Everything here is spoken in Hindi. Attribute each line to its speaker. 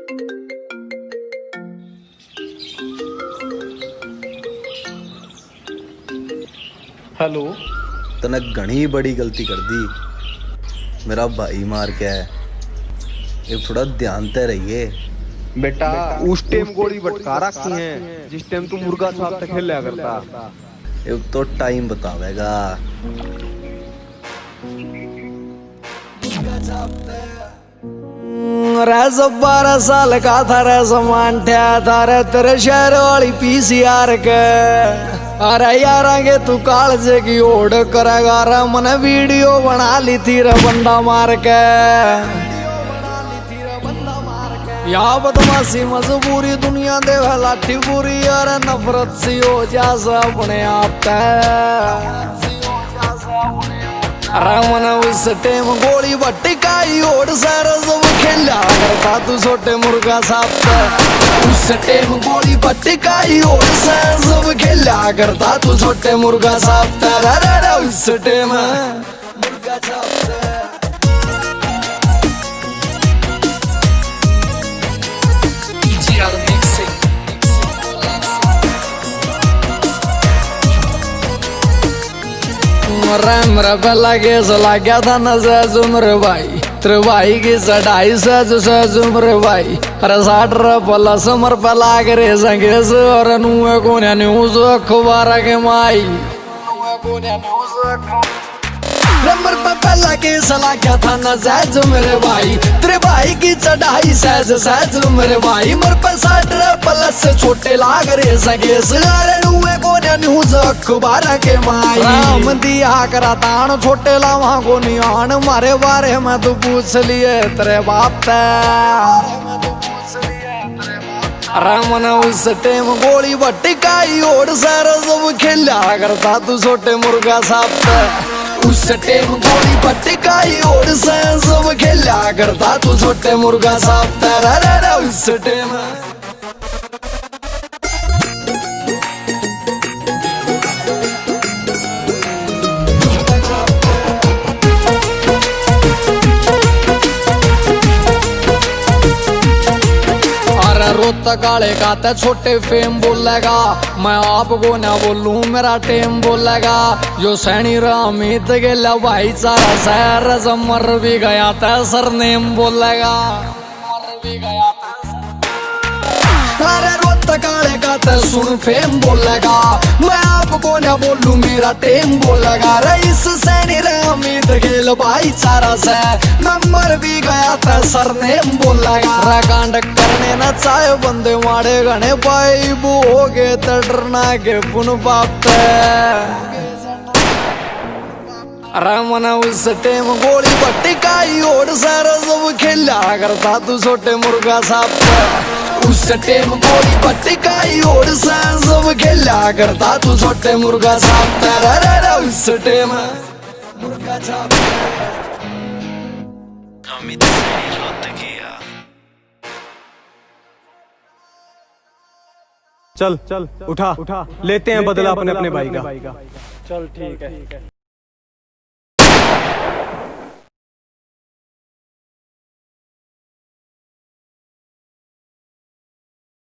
Speaker 1: हेलो।
Speaker 2: तने घनी बड़ी गलती कर दी, मेरा भाई मार के है। ये थोड़ा ध्यान ते रहिए
Speaker 1: बेटा उस टाइम गोली भटका रखी है जिस टाइम तू मुर्गा साहब तक खेला करता।
Speaker 2: ये तो टाइम बतावेगा।
Speaker 3: रैस 12 साल का था रे समान था रे तेरे शहर वाली पीसीआर के। अरे यार आगे तू कालजे की ओढ़ करेगा रे मैंने वीडियो बना ली थी रे बंदा मार के। यहाँ बदमाशी मजबूरी दुनिया दे लाठी पूरी यार नफरत सी हो जा अपने आप रामन उस टेम गोली भटकाई और सारा सब खेला करता तू छोटे मुर्गा साहब। उस टेम गोली भटकाई और सारा सब खेला करता तू छोटे मुर्गा साहब। उस टेम मुर्गा साहब मेरा पहला केस लग गया था न सहज उम्र भाई तेरे भाई की चढ़ाई सहज उम्र भाई। अरे 60 प्लस उम्र पे लाग रे संगेस और नुए को न्यूज अखबार के माई नंबर पर पहला केस लग गया था न सहज मेरे भाई तेरे भाई की चढ़ाई सहज मेरे भाई मर पर 60 प्लस से छोटे लाग रे संगेस अरे नुए को न्यूज अखबार के माई। राम दिया करा तान छोटे लावा को नियान मारे बारे में तू पूछ लिए तेरे बाप रामन उस टेम गोली भटकाई और सारा सब खेला करता तू छोटे मुर्गा साहब। उस टेम गोली भटकाई और सारा सब खेला करता तू छोटे मुर्गा साहब। उस टेम रोता काले का छोटे फेम बोलेगा मैं आपको ना बोलूं मेरा टेम बोलेगा। जो सैनी रामीत गेला भाईचारा शहर मर भी गया था सरनेम बोलेगा। अरे रोता काले का सुन फेम बोलेगा मैं आपको ना बोलूं मेरा टेम बोलेगा। रईस सैनी रामीत गेल भाईचारा से मैं मर भी गया था सरनेम बोलेगा। कांड करने न चाहे बंदे मारे गणे भाई वो हो गए डरना के पुन पाप रामन उस टेम गोली भटकाई और सारा सब खेला करता तू छोटे मुर्गा साहब। उस टेम गोली भटकाई और सारा सब खेला करता तू छोटे मुर्गा साहब। उस टेम मुर्गा साहब
Speaker 1: चल चल उठा लेते हैं बदला अपने भाई का।
Speaker 3: चल ठीक है।